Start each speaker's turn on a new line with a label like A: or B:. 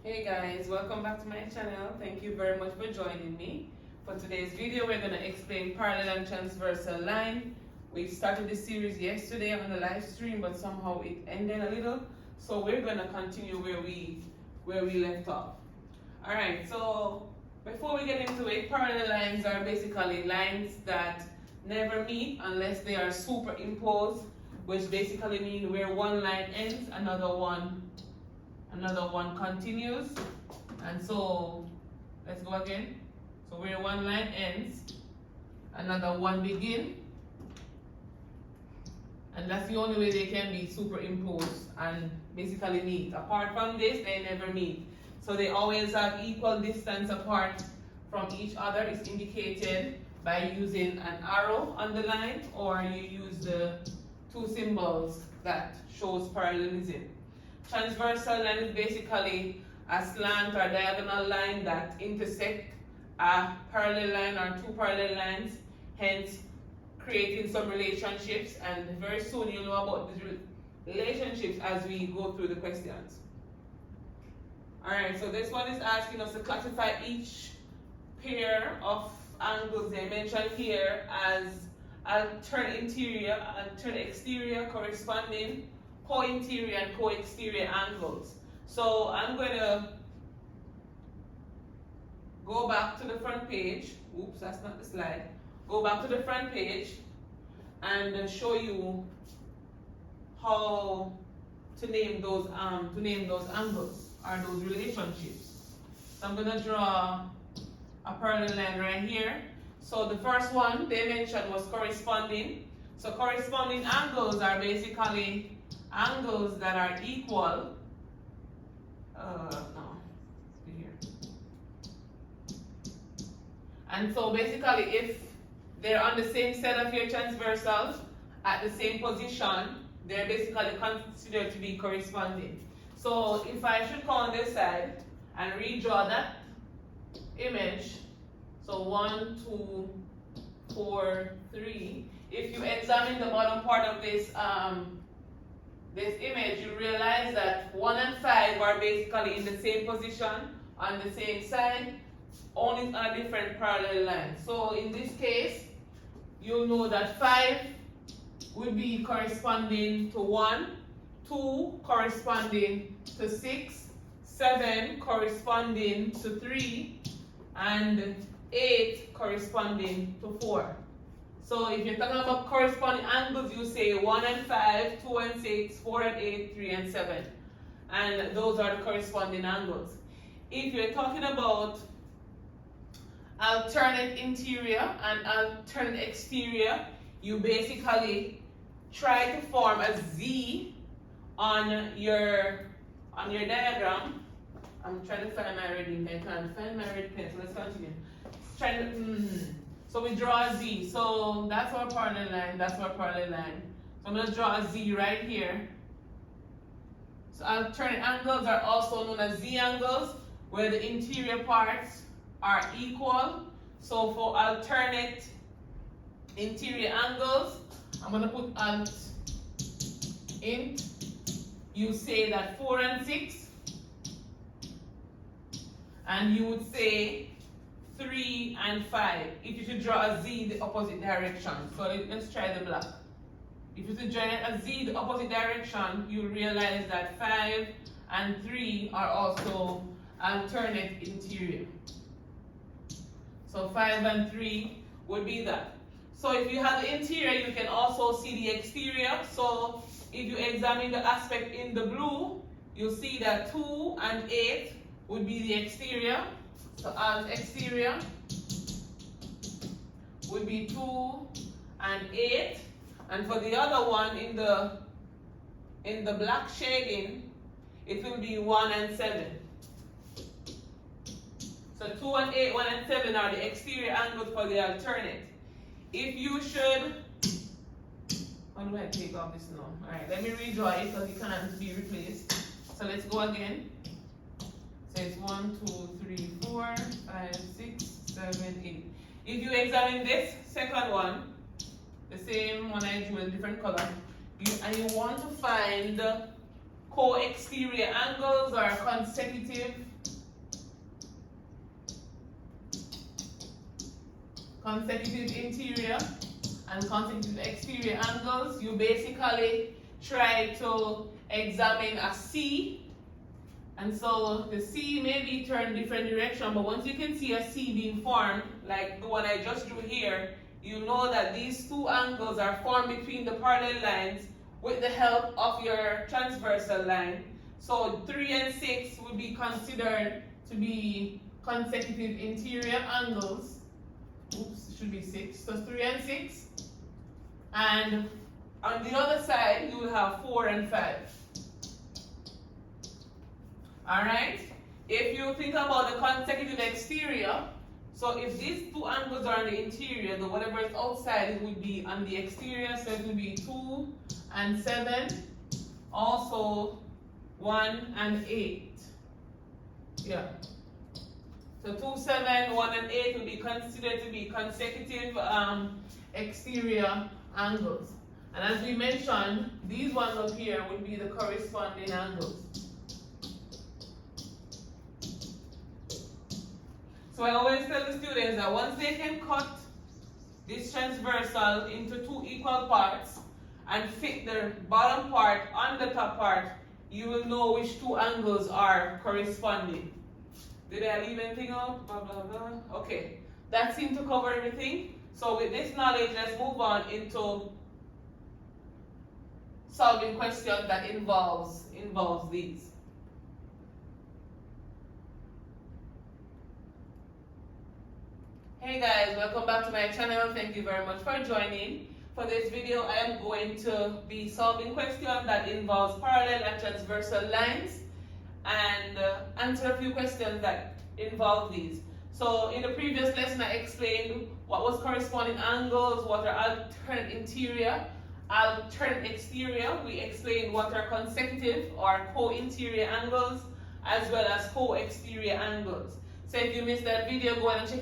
A: Hey guys, welcome back to my channel. Thank you very much for joining me. For today's video, we're going to explain parallel and transversal line. We started this series yesterday on the live stream, but somehow it ended a little. So we're going to continue where we left off. Alright, so before we get into it, parallel lines are basically lines that never meet unless they are superimposed, which basically means where one line ends, another one continues. And so let's go again. So where one line ends, another one begin, and that's the only way they can be superimposed and basically meet. Apart from this, they never meet. So they always have equal distance apart from each other. It's indicated by using an arrow on the line, or you use the two symbols that shows parallelism. Transversal line is basically a slant or diagonal line that intersect a parallel line or two parallel lines, hence creating some relationships, and very soon you'll know about these relationships as we go through the questions. Alright, so this one is asking us to classify each pair of angles they mentioned here as alternate interior, alternate exterior, corresponding co-interior and co-exterior angles. So I'm going to go back to the front page. Oops, that's not the slide. Go back to the front page and show you how to name those angles or those relationships. So I'm going to draw a parallel line right here. So the first one they mentioned was corresponding. So corresponding angles are basically angles that are equal. And so basically, if they're on the same set of your transversals at the same position, they're basically considered to be corresponding. So if I should come on this side and redraw that image, so 1, 2, 4, 3. If you examine the bottom part of this image, you realize that 1 and 5 are basically in the same position on the same side, only on a different parallel line. So in this case, you'll know that 5 would be corresponding to 1, 2 corresponding to 6, 7 corresponding to 3, and 8 corresponding to 4. So if you're talking about corresponding angles, you say 1 and 5, 2 and 6, 4 and 8, 3 and 7. And those are the corresponding angles. If you're talking about alternate interior and alternate exterior, you basically try to form a Z on your diagram. I'm trying to find my reading pen. I can't find my reading pen, so let's continue. So we draw a Z. So that's our parallel line, that's our parallel line. So I'm going to draw a Z right here. So alternate angles are also known as Z angles, where the interior parts are equal. So for alternate interior angles, I'm going to put alt int. You say that 4 and 6. And you would say 3 and 5. If you should draw a Z the opposite direction. So let's try the black. If you should draw a Z the opposite direction, you'll realize that 5 and 3 are also alternate interior. So 5 and 3 would be that. So if you have the interior, you can also see the exterior. So if you examine the aspect in the blue, you'll see that 2 and 8 would be the exterior. So alt exterior would be 2 and 8. And for the other one in the black shading, it will be 1 and 7. So 2 and 8, 1 and 7 are the exterior angles for the alternate. If you should, how do I take off this now? Alright, let me redraw it because it can't be replaced. So let's go again. So it's 1, 2, 3, 4, 5, 6, 7, 8. If you examine this second one, the same one I drew in different color, and you want to find co-exterior angles or consecutive consecutive interior and consecutive exterior angles. You basically try to examine a C, and so the C may be turned different direction, but once you can see a C being formed, like the one I just drew here, you know that these two angles are formed between the parallel lines with the help of your transversal line. So 3 and 6 would be considered to be consecutive interior angles. Oops, it should be 6. So 3 and 6. And on the other side, you will have 4 and 5. Alright? If you think about the consecutive exterior, so if these two angles are on the interior, then whatever is outside, it would be on the exterior. So it would be 2 and 7. Also 1 and 8. Yeah. So 2, 7, 1 and 8 will be considered to be consecutive exterior angles. And as we mentioned, these ones up here would be the corresponding angles. So I always tell the students that once they can cut this transversal into 2 equal parts and fit the bottom part on the top part, you will know which 2 angles are corresponding. Did I leave anything out? Blah, blah, blah. Okay, that seemed to cover everything. So with this knowledge, let's move on into solving questions that involves these. Hey guys, welcome back to my channel. Thank you very much for joining. For this video, I am going to be solving questions that involves parallel and transversal lines, and answer a few questions that involve these. So in the previous lesson, I explained what was corresponding angles, what are alternate interior, alternate exterior. We explained what are consecutive or co-interior angles, as well as co-exterior angles. So if you missed that video, go ahead and check it out.